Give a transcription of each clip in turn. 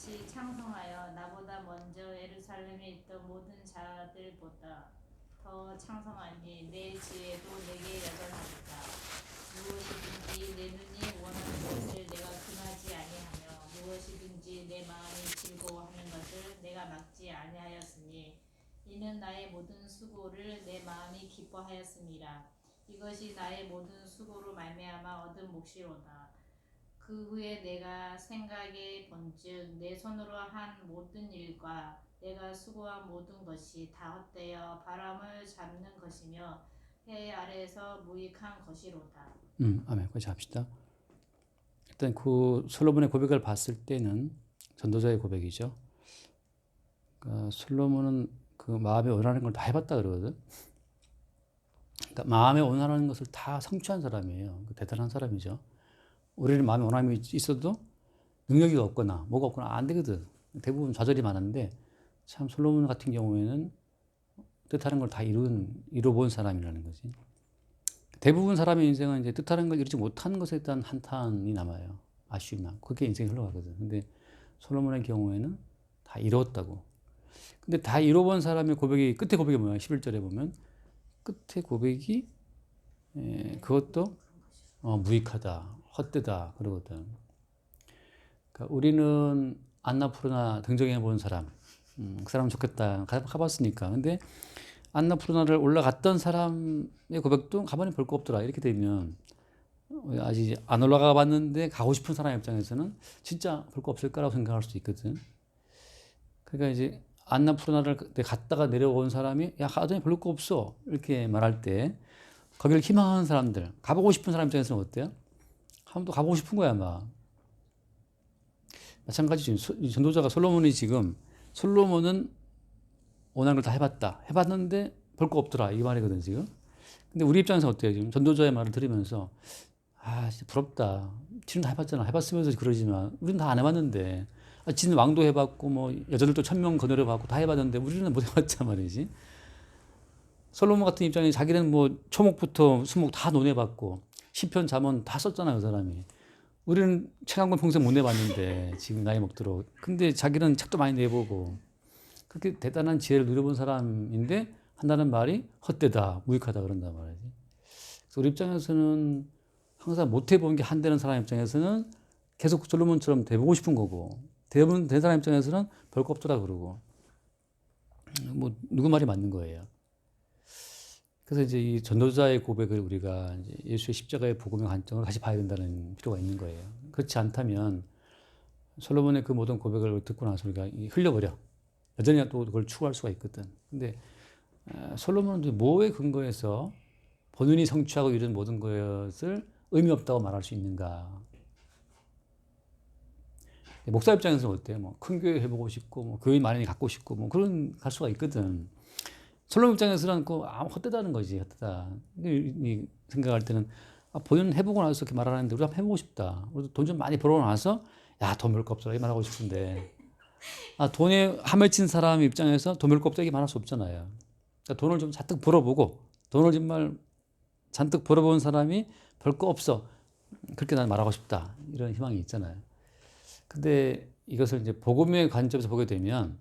같이 창성하여 나보다 먼저 예루살렘에 있던 모든 자들보다 더 창성하니 내 지혜도 내게 여전하리라. 무엇이든지 내 눈이 원하는 것을 내가 금하지 아니하며 무엇이든지 내 마음이 즐거워하는 것을 내가 막지 아니하였으니 이는 나의 모든 수고를 내 마음이 기뻐하였음이라. 이것이 나의 모든 수고로 말미암아 얻은 몫이로다. 그 후에 내가 생각해 본즉 내 손으로 한 모든 일과 내가 수고한 모든 것이 다 헛되어 바람을 잡는 것이며 해 아래에서 무익한 것이로다. 아멘. 같이 합시다. 일단 그 솔로몬의 고백을 봤을 때는 전도자의 고백이죠. 그러니까 솔로몬은 그 마음에 원하는 걸 다 해봤다 그러거든. 그러니까 마음에 원하는 것을 다 성취한 사람이에요. 대단한 사람이죠. 우리는 마음에 원함이 있어도 능력이 없거나 뭐가 없거나 안 되거든. 대부분 좌절이 많은데 참 솔로몬 같은 경우에는 뜻하는 걸 다 이뤄본 사람이라는 거지. 대부분 사람의 인생은 이제 뜻하는 걸 이루지 못한 것에 대한 한탄이 남아요. 아쉬움이 남고. 그렇게 인생이 흘러가거든. 근데 솔로몬의 경우에는 다 이루었다고. 근데 다 이뤄본 사람의 고백이, 끝에 고백이 뭐야? 11절에 보면. 끝에 고백이, 그것도 무익하다, 헛되다, 그러거든. 그러니까 우리는 안나푸르나 등정해 본 사람, 그 사람은 좋겠다. 가봤으니까. 근데 안나푸르나를 올라갔던 사람의 고백도 가만히 볼 거 없더라. 이렇게 되면 아직 안 올라가 봤는데 가고 싶은 사람 입장에서는 진짜 볼 거 없을까라고 생각할 수도 있거든. 그러니까 이제 안나푸르나를 갔다가 내려온 사람이 야 가더니 볼 거 없어 이렇게 말할 때 거기를 희망하는 사람들, 가보고 싶은 사람 입장에서는 어때요? 한번 또 가보고 싶은 거야 아마. 마찬가지죠. 전도자가 솔로몬이 지금 솔로몬은 원하는 걸 다 해봤다. 해봤는데 볼 거 없더라. 이 말이거든 지금. 근데 우리 입장에서 어때요? 지금 전도자의 말을 들으면서 진짜 부럽다. 지는 다 해봤잖아. 해봤으면서 그러지만 우리는 다 안 해봤는데. 지는 왕도 해봤고 뭐 여자들도 1,000명 거느려봤고 다 해봤는데 우리는 못 해봤단 말이지. 솔로몬 같은 입장에 자기는 뭐 초목부터 수목 다 논해봤고 시편 잠언 다 썼잖아요, 그 사람이. 우리는 책 한 권 평생 못 내봤는데 지금 나이 먹도록. 근데 자기는 책도 많이 내보고 그렇게 대단한 지혜를 누려본 사람인데 한다는 말이 헛되다, 무익하다 그런단 말이지. 그래서 우리 입장에서는 항상 못 해본 게 한되는 사람 입장에서는 계속 솔로몬처럼 돼보고 싶은 거고 대부분 된 사람 입장에서는 별거 없더라 그러고 뭐 누구 말이 맞는 거예요. 그래서 이제 이 전도자의 고백을 우리가 이제 예수의 십자가의 복음의 관점으로 다시 봐야 된다는 필요가 있는 거예요. 그렇지 않다면 솔로몬의 그 모든 고백을 듣고 나서 우리가 흘려버려. 여전히 또 그걸 추구할 수가 있거든. 근데 솔로몬은 뭐에 근거해서 본인이 성취하고 이룬 모든 것을 의미 없다고 말할 수 있는가? 목사 입장에서는 어때요? 뭐 큰 교회 해보고 싶고, 뭐 교회 많이 갖고 싶고, 뭐 그런 갈 수가 있거든. 솔로몬 입장에서는 헛되다는 거지, 헛되다. 생각할 때는 본인은 해보고 나서 이렇게 말하는데 우리 한번 해보고 싶다. 우리도 돈 좀 많이 벌어고 나서 야, 돈 벌 거 없어라 이 말하고 싶은데 돈에 함에 친 사람 입장에서 돈 벌 거 없다 이게 말할 수 없잖아요. 그러니까 돈을 좀 잔뜩 벌어보고 돈을 정말 잔뜩 벌어본 사람이 별 거 없어. 그렇게 난 말하고 싶다. 이런 희망이 있잖아요. 근데 이것을 이제 복음의 관점에서 보게 되면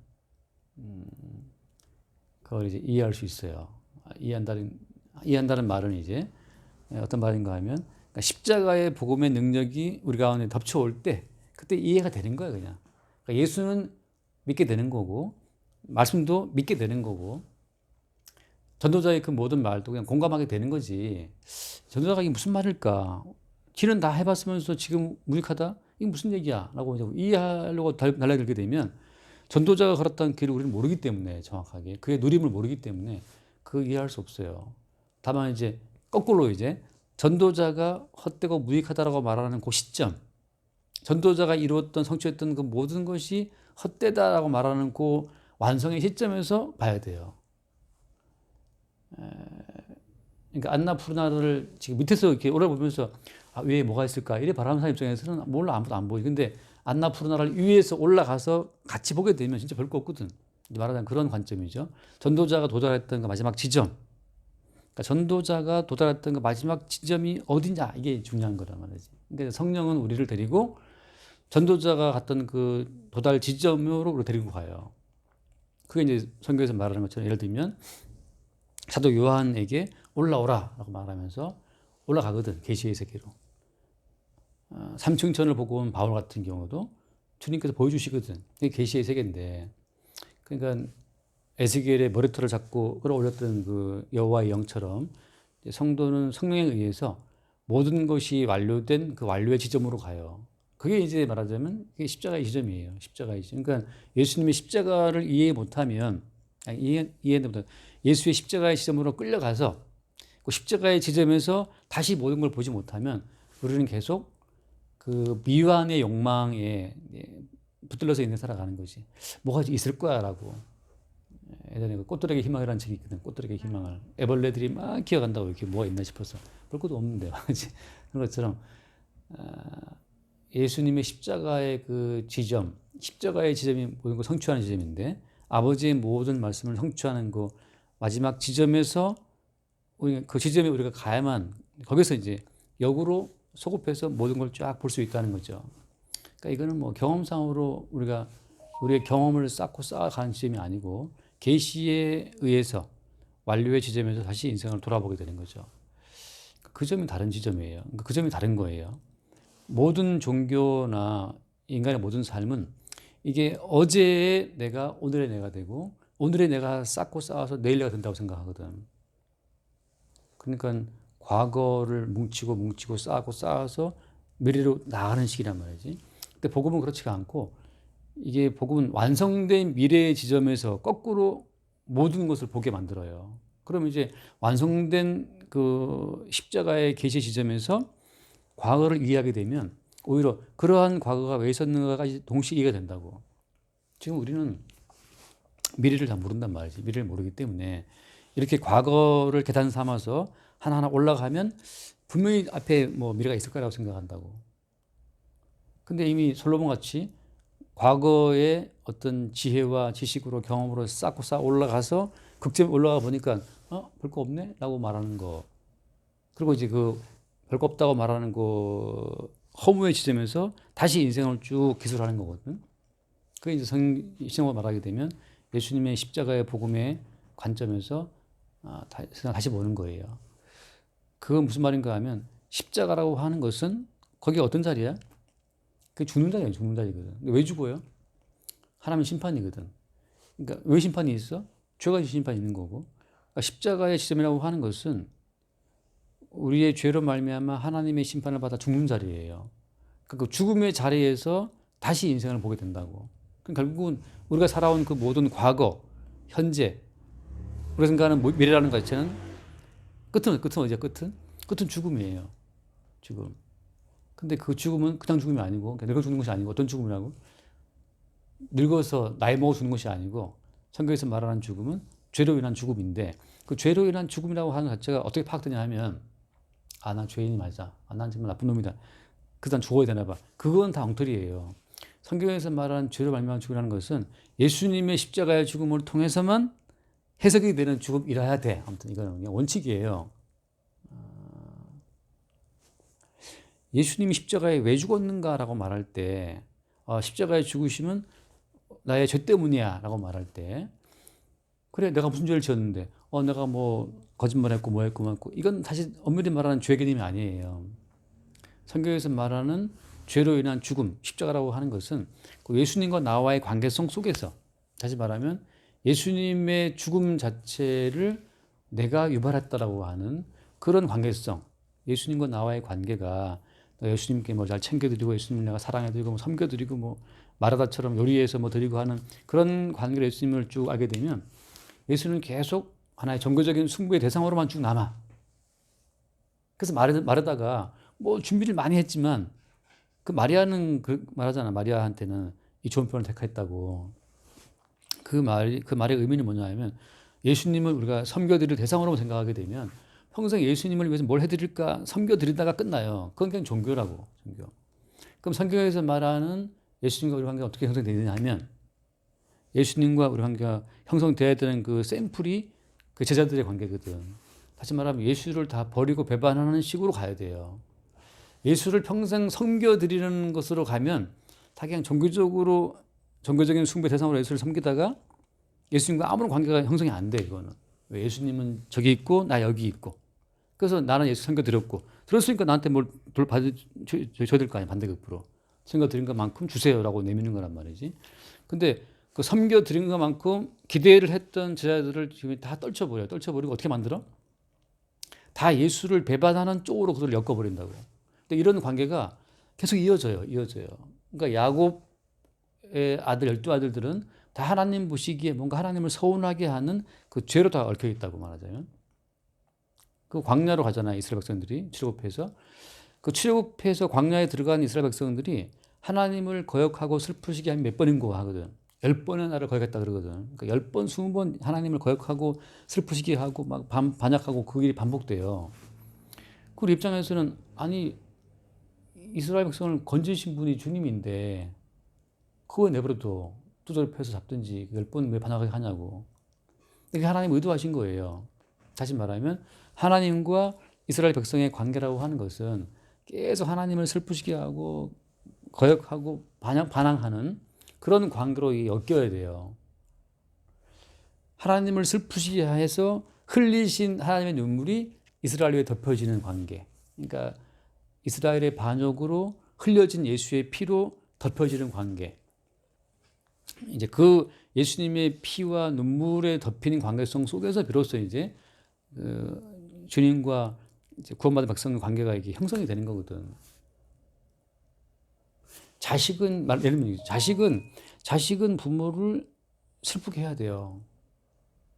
그걸 이제 이해할 수 있어요. 이해한다는 말은 이제 어떤 말인가 하면 그러니까 십자가의 복음의 능력이 우리 가운데 덮쳐올 때 그때 이해가 되는 거예요, 그냥. 그러니까 예수는 믿게 되는 거고 말씀도 믿게 되는 거고 전도자의 그 모든 말도 그냥 공감하게 되는 거지. 전도자가 이게 무슨 말일까? 길은 다 해봤으면서 지금 무익하다? 이게 무슨 얘기야? 라고 이제 이해하려고 달라들게 되면 전도자가 걸었던 길을 우리는 모르기 때문에 정확하게 그의 누림을 모르기 때문에 그 이해할 수 없어요. 다만 이제 거꾸로 이제 전도자가 헛되고 무익하다라고 말하는 그 시점, 전도자가 이루었던 성취했던 그 모든 것이 헛되다라고 말하는 그 완성의 시점에서 봐야 돼요. 그러니까 안나푸르나를 지금 밑에서 이렇게 올라보면서 위에 뭐가 있을까 이래 바라는 사람 입장에서는 몰라 아무도 안 보이. 근데 안나푸르나를 위에서 올라가서 같이 보게 되면 진짜 별거 없거든. 말하자면 그런 관점이죠. 전도자가 도달했던 그 마지막 지점. 그러니까 전도자가 도달했던 그 마지막 지점이 어디냐 이게 중요한 거란 말이지. 그러니까 성령은 우리를 데리고 전도자가 갔던 그 도달 지점으로 우리가 데리고 가요. 그게 이제 성경에서 말하는 것처럼 예를 들면 사도 요한에게 올라오라라고 말하면서 올라가거든. 계시의 세계로. 삼층천을 보고 온 바울 같은 경우도 주님께서 보여주시거든. 이게 계시의 세계인데, 그러니까 에스겔의 머리털을 잡고 끌어올렸던 그 여호와의 영처럼 성도는 성령에 의해서 모든 것이 완료된 그 완료의 지점으로 가요. 그게 이제 말하자면 그게 십자가의 지점이에요. 십자가의 지점. 그러니까 예수님의 십자가를 이해 못하면, 이해 못하면 예수의 십자가의 지점으로 끌려가서 그 십자가의 지점에서 다시 모든 걸 보지 못하면 우리는 계속 그 미완의 욕망에 붙들려서 인생 살아가는 거지. 뭐가 있을 거야라고. 예전에 그 꽃들에게 희망이라는 책이 있거든. 꽃들에게 희망을. 애벌레들이 막 기어간다고 이렇게 뭐가 있나 싶어서 볼 것도 없는데 그런 것처럼 예수님의 십자가의 그 지점, 십자가의 지점이 모든 걸 성취하는 지점인데 아버지의 모든 말씀을 성취하는 그 마지막 지점에서 그 지점에 우리가 가야만 거기서 이제 역으로 소급해서 모든 걸 쫙 볼 수 있다는 거죠. 그러니까 이거는 뭐 경험상으로 우리가 우리의 경험을 쌓고 쌓아가는 지점이 아니고 계시에 의해서 완료의 지점에서 다시 인생을 돌아보게 되는 거죠. 그 점이 다른 지점이에요. 그 점이 다른 거예요. 모든 종교나 인간의 모든 삶은 이게 어제의 내가 오늘의 내가 되고 오늘의 내가 쌓고 쌓아서 내일 내가 된다고 생각하거든. 그러니까 과거를 뭉치고 쌓고 쌓아서 미래로 나가는 식이란 말이지. 근데 복음은 그렇지가 않고 이게 복음은 완성된 미래의 지점에서 거꾸로 모든 것을 보게 만들어요. 그러면 이제 완성된 그 십자가의 계시 지점에서 과거를 이해하게 되면 오히려 그러한 과거가 왜 있었는가까지 동시에 이해가 된다고. 지금 우리는 미래를 다 모른단 말이지. 미래를 모르기 때문에 이렇게 과거를 계단 삼아서 하나하나 올라가면 분명히 앞에 뭐 미래가 있을 거라고 생각한다고. 근데 이미 솔로몬 같이 과거의 어떤 지혜와 지식으로 경험으로 쌓고 쌓아 올라가서 극점에 올라가 보니까 별 거 없네? 라고 말하는 거. 그리고 이제 그 별 거 없다고 말하는 그 허무의 지점에서 다시 인생을 쭉 기술하는 거거든. 그게 이제 성경으로 말하게 되면 예수님의 십자가의 복음의 관점에서 세상을 다시 보는 거예요. 그건 무슨 말인가 하면 십자가라고 하는 것은 거기가 어떤 자리야? 그게 죽는 자리야, 죽는 자리거든. 왜 죽어요? 하나님 심판이거든. 그러니까 왜 심판이 있어? 죄가 지은 심판이 있는 거고. 그러니까 십자가의 지점이라고 하는 것은 우리의 죄로 말미암아 하나님의 심판을 받아 죽는 자리예요. 그러니까 그 죽음의 자리에서 다시 인생을 보게 된다고. 그러니까 결국은 우리가 살아온 그 모든 과거, 현재, 우리가 생각하는 미래라는 것 자체는 끝은 어디야? 끝은 죽음이에요. 죽음. 근데 그 죽음은 그냥 죽음이 아니고, 늙어 죽는 것이 아니고, 어떤 죽음이라고? 늙어서 나이 먹어 죽는 것이 아니고, 성경에서 말하는 죽음은 죄로 인한 죽음인데, 그 죄로 인한 죽음이라고 하는 자체가 어떻게 파악되냐 하면, 나 죄인이 맞아. 난 정말 나쁜 놈이다. 그래서 난 죽어야 되나 봐. 그건 다 엉터리예요. 성경에서 말하는 죄로 말미암아 죽으라는 것은 예수님의 십자가의 죽음을 통해서만 해석이 되는 죽음이라야 돼. 아무튼 이거는 그냥 원칙이에요. 예수님이 십자가에 왜 죽었는가라고 말할 때 십자가에 죽으시면 나의 죄 때문이야 라고 말할 때 그래 내가 무슨 죄를 지었는데 내가 뭐 거짓말했고 뭐 했고 이건 사실 엄밀히 말하는 죄 개념이 아니에요. 성경에서 말하는 죄로 인한 죽음, 십자가라고 하는 것은 예수님과 나와의 관계성 속에서 다시 말하면 예수님의 죽음 자체를 내가 유발했다라고 하는 그런 관계성, 예수님과 나와의 관계가 예수님께 뭐 잘 챙겨드리고 예수님 내가 사랑해드리고 뭐 섬겨드리고 뭐 마라다처럼 요리해서 뭐 드리고 하는 그런 관계로 예수님을 쭉 알게 되면 예수는 계속 하나의 종교적인 숭배의 대상으로만 쭉 남아. 그래서 마르다가 뭐 준비를 많이 했지만 그 마리아는 말하잖아. 마리아한테는 이 좋은 편을 택했다고. 그 말의 의미는 뭐냐 하면 예수님을 우리가 섬겨드릴 대상으로 생각하게 되면 평생 예수님을 위해서 뭘 해드릴까 섬겨드리다가 끝나요. 그건 그냥 종교라고. 종교. 그럼 성경에서 말하는 예수님과 우리 관계가 어떻게 형성되느냐 하면 예수님과 우리 관계가 형성되어야 되는 그 샘플이 그 제자들의 관계거든. 다시 말하면 예수를 다 버리고 배반하는 식으로 가야 돼요. 예수를 평생 섬겨드리는 것으로 가면 다 그냥 종교적인 숭배 대상으로 예수를 섬기다가 예수님과 아무런 관계가 형성이 안 돼. 이거는 왜 예수님은 저기 있고 나 여기 있고 그래서 나는 예수 섬겨 드렸고 들었으니까 나한테 뭘 줘야 될 거 아니야. 반대급부로 섬겨 드린 것만큼 주세요라고 내미는 거란 말이지. 근데 그 섬겨 드린 것만큼 기대를 했던 제자들을 지금 다 떨쳐버리고 어떻게 만들어? 다 예수를 배반하는 쪽으로 그들을 엮어버린다고. 근데 이런 관계가 계속 이어져요. 그러니까 야곱의 아들 12아들들은 다 하나님 보시기에 뭔가 하나님을 서운하게 하는 그 죄로 다 얽혀 있다고 말하자면. 그 광야로 가잖아요. 이스라엘 백성들이 출애굽해서. 그 출애굽해서 광야에 들어간 이스라엘 백성들이 하나님을 거역하고 슬프시게 하면 몇 번인 거 하거든. 10번의 나를 거역했다 그러거든. 그러니까 10번, 20번 하나님을 거역하고 슬프시게 하고 막 반역하고 그 일이 반복돼요. 그 입장에서는 아니 이스라엘 백성을 건지신 분이 주님인데 그거 내버려둬 두드려 패서 잡든지 10번 왜 반역하게 하냐고. 이게 하나님 의도하신 거예요. 다시 말하면 하나님과 이스라엘 백성의 관계라고 하는 것은 계속 하나님을 슬프시게 하고 거역하고 반항하는 그런 관계로 엮여야 돼요. 하나님을 슬프시게 해서 흘리신 하나님의 눈물이 이스라엘 위에 덮여지는 관계. 그러니까 이스라엘의 반역으로 흘려진 예수의 피로 덮여지는 관계. 이제 그 예수님의 피와 눈물에 덮이는 관계성 속에서 비로소 이제 주님과 이제 구원받은 백성의 관계가 이게 형성이 되는 거거든. 예를 들면 자식은 부모를 슬프게 해야 돼요.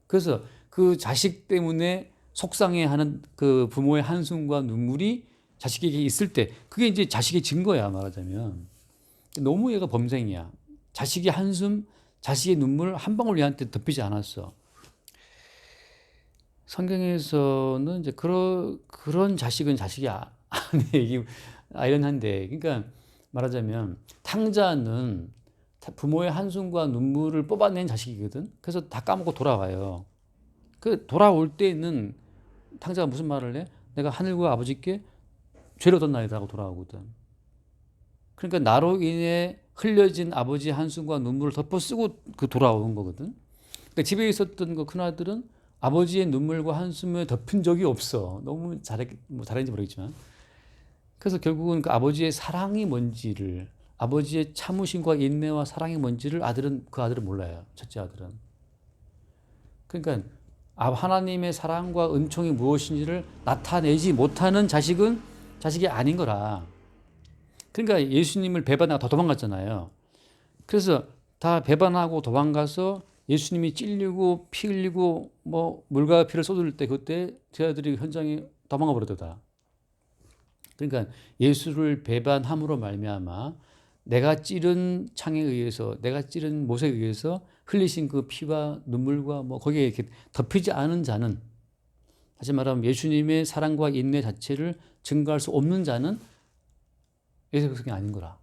그래서 그 자식 때문에 속상해하는 그 부모의 한숨과 눈물이 자식에게 있을 때 그게 이제 자식의 증거야 말하자면. 너무 얘가 범생이야. 자식의 한숨, 자식의 눈물 한 방울 얘한테 덮이지 않았어. 성경에서는 이제 그런 자식은 자식이 아니에요. 아이러니한데, 그러니까 말하자면 탕자는 부모의 한숨과 눈물을 뽑아낸 자식이거든. 그래서 다 까먹고 돌아와요. 그 돌아올 때는 탕자가 무슨 말을 해? 내가 하늘과 아버지께 죄를 얻었나이다 하고 돌아오거든. 그러니까 나로 인해 흘려진 아버지 한숨과 눈물을 덮어쓰고 그 돌아오는 거거든. 그러니까 집에 있었던 그 큰아들은 아버지의 눈물과 한숨에 덮인 적이 없어. 너무 잘했는지 모르겠지만. 그래서 결국은 그 아버지의 사랑이 뭔지를, 아버지의 참으심과 인내와 사랑이 뭔지를 그 아들은 몰라요. 첫째 아들은. 그러니까 하나님의 사랑과 은총이 무엇인지를 나타내지 못하는 자식은 자식이 아닌 거라. 그러니까 예수님을 배반하고 다 도망갔잖아요. 그래서 다 배반하고 도망가서 예수님이 찔리고 피 흘리고 뭐 물과 피를 쏟을 때 그때 제자들이 현장에 도망가 버렸다. 그러니까 예수를 배반함으로 말미암아 내가 찌른 창에 의해서 내가 찌른 못에 의해서 흘리신 그 피와 눈물과 뭐 거기에 이렇게 덮이지 않은 자는 다시 말하면 예수님의 사랑과 인내 자체를 증거할 수 없는 자는 예수 백성이 아닌 거라.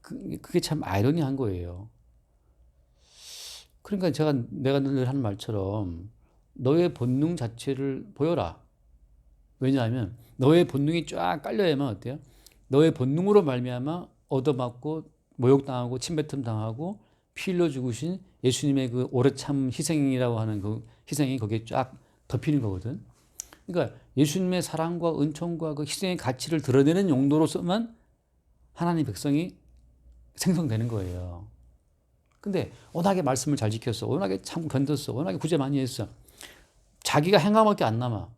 그게 참 아이러니한 거예요. 그러니까 내가 늘 하는 말처럼 너의 본능 자체를 보여라. 왜냐하면 너의 본능이 쫙 깔려야만 어때요? 너의 본능으로 말미암아 얻어맞고 모욕당하고 침뱉음 당하고 피 흘려 죽으신 예수님의 그 오래 참 희생이라고 하는 그 희생이 거기에 쫙 덮이는 거거든. 그러니까 예수님의 사랑과 은총과 그 희생의 가치를 드러내는 용도로서만 하나님 백성이 생성되는 거예요. 근데 워낙에 말씀을 잘 지켰어. 워낙에 참 견뎠어. 워낙에 구제 많이 했어. 자기가 행함밖에 안 남아.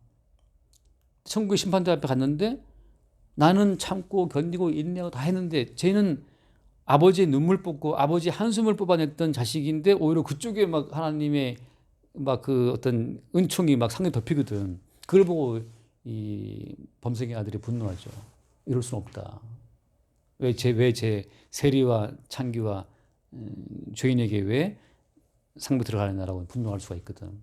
천국의 심판대 앞에 갔는데 나는 참고 견디고 인내하고 다 했는데 쟤는 아버지의 눈물 뽑고 아버지 한숨을 뽑아냈던 자식인데 오히려 그쪽에 막 하나님의 막 그 어떤 은총이 막 상에 덮이거든. 그걸 보고 이 범생의 아들이 분노하죠. 이럴 수는 없다. 왜 제 세리와 창기와 죄인에게 왜 상부 들어가느냐라고 분노할 수가 있거든.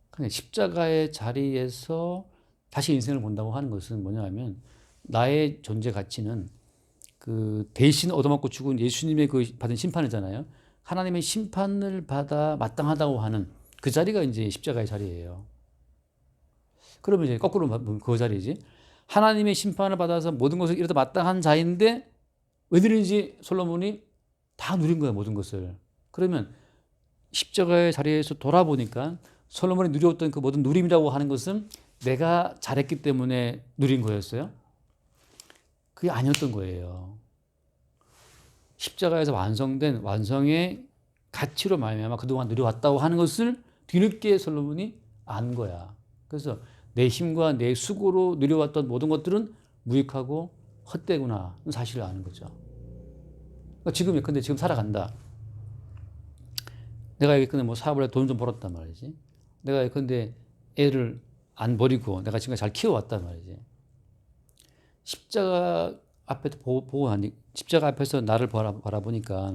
근데 십자가의 자리에서 다시 인생을 본다고 하는 것은 뭐냐면 나의 존재 가치는 그 대신 얻어맞고 죽은 예수님의 그 받은 심판이잖아요. 하나님의 심판을 받아 마땅하다고 하는 그 자리가 이제 십자가의 자리예요. 그러면 이제 거꾸로 그 자리지. 하나님의 심판을 받아서 모든 것을 이루다 마땅한 자인데 왜들인지 솔로몬이 다 누린 거야, 모든 것을. 그러면 십자가의 자리에서 돌아보니까 솔로몬이 누렸던 그 모든 누림이라고 하는 것은 내가 잘했기 때문에 누린 거였어요? 그게 아니었던 거예요. 십자가에서 완성된 완성의 가치로 말미암아 그동안 누려왔다고 하는 것을 뒤늦게 솔로몬이 안 거야. 그래서 내 힘과 내 수고로 누려왔던 모든 것들은 무익하고 헛되구나 사실을 아는 거죠. 그러니까 지금 예컨대 지금 살아간다. 내가 예컨대 뭐 사업을 해 돈 좀 벌었단 말이지. 내가 예컨대 애를 안 버리고 내가 지금 잘 키워왔단 말이지. 십자가 앞에 보고 하니 십자가 앞에서 나를 바라보니까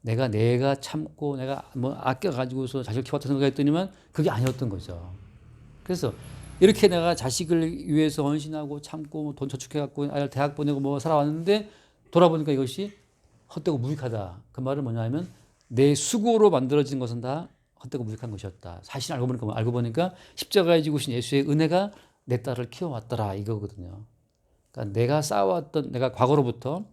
내가 참고 내가 뭐 아껴 가지고서 자식을 키웠다 생각했더니만 그게 아니었던 거죠. 그래서 이렇게 내가 자식을 위해서 헌신하고 참고 돈 저축해 갖고 아이를 대학 보내고 뭐 살아왔는데 돌아보니까 이것이 헛되고 무익하다. 그 말은 뭐냐면 내 수고로 만들어진 것은 다 헛되고 무익한 것이었다. 사실 알고 보니까 십자가에 지고신 예수의 은혜가 내 딸을 키워왔더라 이거거든요. 그러니까 내가 쌓아왔던 내가 과거로부터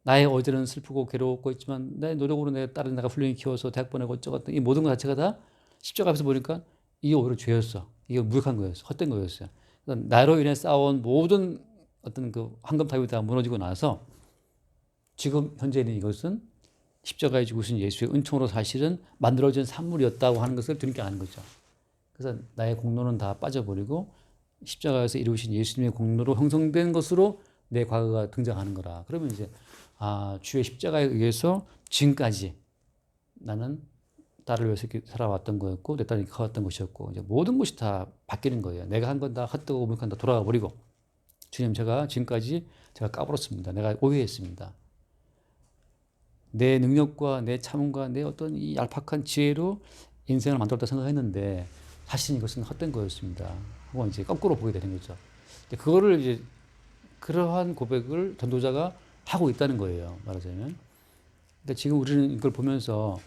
나의 어제는 슬프고 괴로웠고 있지만 내 노력으로 내 딸을 내가 훌륭히 키워서 대학 보내고 어쩌고 이 모든 것 자체가 다 십자가 앞에서 보니까 이게 오히려 죄였어. 이게 무익한 거였어. 헛된 거였어요. 그러니까 나로 인해 쌓아온 모든 어떤 그 황금탑이 다 무너지고 나서 지금 현재 있는 이것은 십자가에 죽으신 예수의 은총으로 사실은 만들어진 산물이었다고 하는 것을 뒤늦게 아는 거죠. 그래서 나의 공로는 다 빠져버리고 십자가에서 이루신 예수님의 공로로 형성된 것으로 내 과거가 등장하는 거라. 그러면 이제 주의 십자가에 의해서 지금까지 나는 딸을 위해서 이렇게 살아왔던 거였고 내 딸이 커왔던 것이었고 이제 모든 것이 다 바뀌는 거예요. 내가 한 건 다 헛되고 무익한 다 돌아가 버리고 주님 제가 지금까지 제가 까불었습니다. 내가 오해했습니다. 내 능력과 내 참음과 내 어떤 이 얄팍한 지혜로 인생을 만들었다 생각했는데 사실 이것은 헛된 거였습니다. 하고 이제 거꾸로 보게 되는 거죠. 그거를 이제 그러한 고백을 전도자가 하고 있다는 거예요. 말하자면. 근데 지금 우리는 이걸 보면서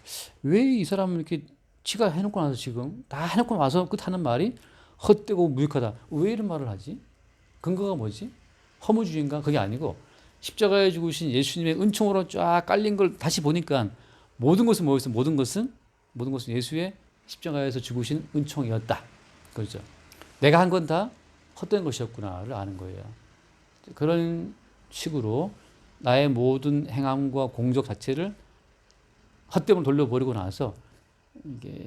왜 이 사람은 이렇게 지가 해놓고 나서 지금 다 해놓고 와서 끝하는 말이 헛되고 무익하다. 왜 이런 말을 하지? 근거가 뭐지? 허무주의인가? 그게 아니고 십자가에 죽으신 예수님의 은총으로 쫙 깔린 걸 다시 보니까 모든 것은 뭐였어? 모든 것은 예수의 십자가에서 죽으신 은총이었다. 그렇죠. 내가 한 건 다 헛된 것이었구나를 아는 거예요. 그런 식으로 나의 모든 행함과 공적 자체를 헛되면 돌려버리고 나서 이게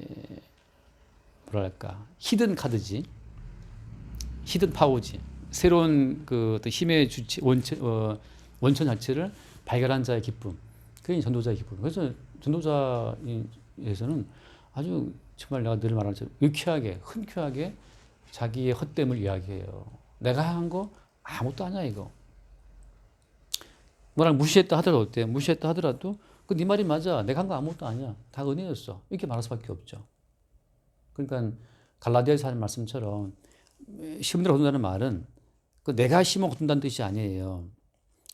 뭐랄까 히든 카드지, 히든 파워지, 새로운 그 힘의 주체 원천 자체를 발견한 자의 기쁨, 그게 전도자의 기쁨. 그래서 전도자에서는 아주 정말 내가 늘 말하는 것처럼 유쾌하게, 흔쾌하게 자기의 헛됨을 이야기해요. 내가 한 거 아무것도 아니야 이거. 뭐랑 무시했다 하더라도 어때? 무시했다 하더라도 그 네 말이 맞아. 내가 한 거 아무것도 아니야. 다 은혜였어. 이렇게 말할 수밖에 없죠. 그러니까 갈라디아에서 하는 말씀처럼 심으라 거둔다는 말은 그 내가 심어 거둔다는 뜻이 아니에요.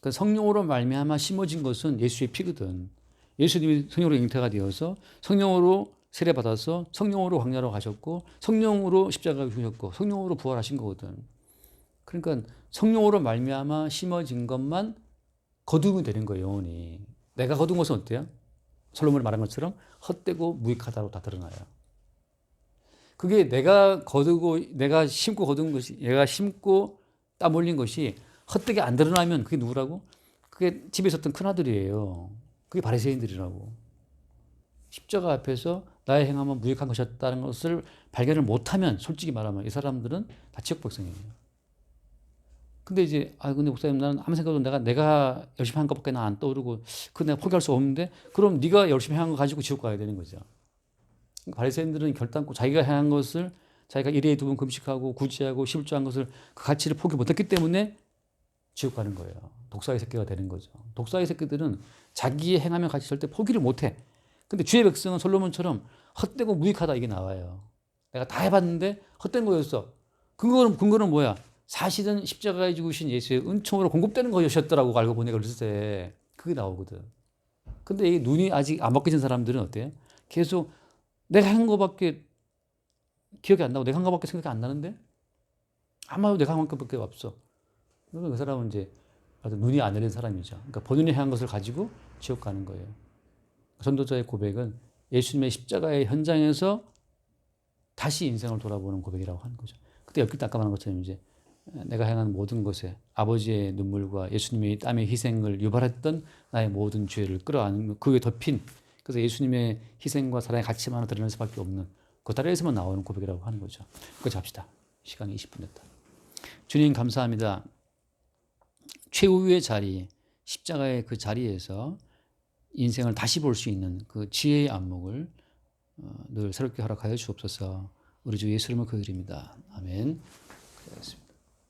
그 성령으로 말미암아 심어진 것은 예수의 피거든. 예수님이 성령으로 잉태가 되어서 성령으로 세례받아서 성령으로 광야로 가셨고 성령으로 십자가에 죽으셨고 성령으로 부활하신 거거든. 그러니까 성령으로 말미암아 심어진 것만 거두면 되는 거예요, 영혼이. 내가 거둔 것은 어때요? 솔로몬이 말한 것처럼 헛되고 무익하다고 다 드러나요. 그게 내가 심고 거둔 것이, 내가 심고 땀 흘린 것이 헛되게 안 드러나면 그게 누구라고? 그게 집에 있었던 큰아들이에요. 그게 바리새인들이라고. 십자가 앞에서 나의 행함은 무익한 것이었다는 것을 발견을 못하면 솔직히 말하면 이 사람들은 다 지옥 백성이에요. 근데 이제 근데 목사님 나는 아무 생각도 내가 열심히 한 것밖에 안 떠오르고 그 내가 포기할 수 없는데 그럼 네가 열심히 한 거 가지고 지옥 가야 되는 거죠. 바리새인들은 결단코 자기가 행한 것을 자기가 일회에 2번 금식하고 구제하고 십일조한 것을 그 가치를 포기 못했기 때문에 지옥 가는 거예요. 독사의 새끼가 되는 거죠. 독사의 새끼들은 자기의 행하면 가치 절대 포기를 못해. 근데 주의 백성은 솔로몬처럼 헛되고 무익하다 이게 나와요. 내가 다 해봤는데 헛된 거였어. 근거는 뭐야? 사실은 십자가에 죽으신 예수의 은총으로 공급되는 것이었더라고 알고 보니까 글쎄 그게 나오거든. 근데 이 눈이 아직 안 바뀌진 사람들은 어때요? 계속 내가 한 거밖에 기억이 안 나고 내가 한 거밖에 생각이 안 나는데 아마도 내가 한 것밖에 없어. 그러면 그 사람은 이제 아주 눈이 안 열린 사람이죠. 그러니까 본인이 향한 것을 가지고 지옥 가는 거예요. 전도자의 고백은 예수님의 십자가의 현장에서 다시 인생을 돌아보는 고백이라고 하는 거죠. 그때 엮일 때 아까 말한 것처럼 이제 내가 행한 모든 것에 아버지의 눈물과 예수님의 땀의 희생을 유발했던 나의 모든 죄를 끌어안는 그 위에 덮인, 그래서 예수님의 희생과 사랑의 가치만을 드러낼 수밖에 없는 그 다리에서만 나오는 고백이라고 하는 거죠. 그거 잡시다. 시간이 20분 됐다. 주님 감사합니다. 최후의 자리, 십자가의 그 자리에서 인생을 다시 볼 수 있는 그 지혜의 안목을 늘 새롭게 허락하여 주옵소서. 우리 주 예수 이름으로 기도드립니다. 아멘. 기도하겠습니다.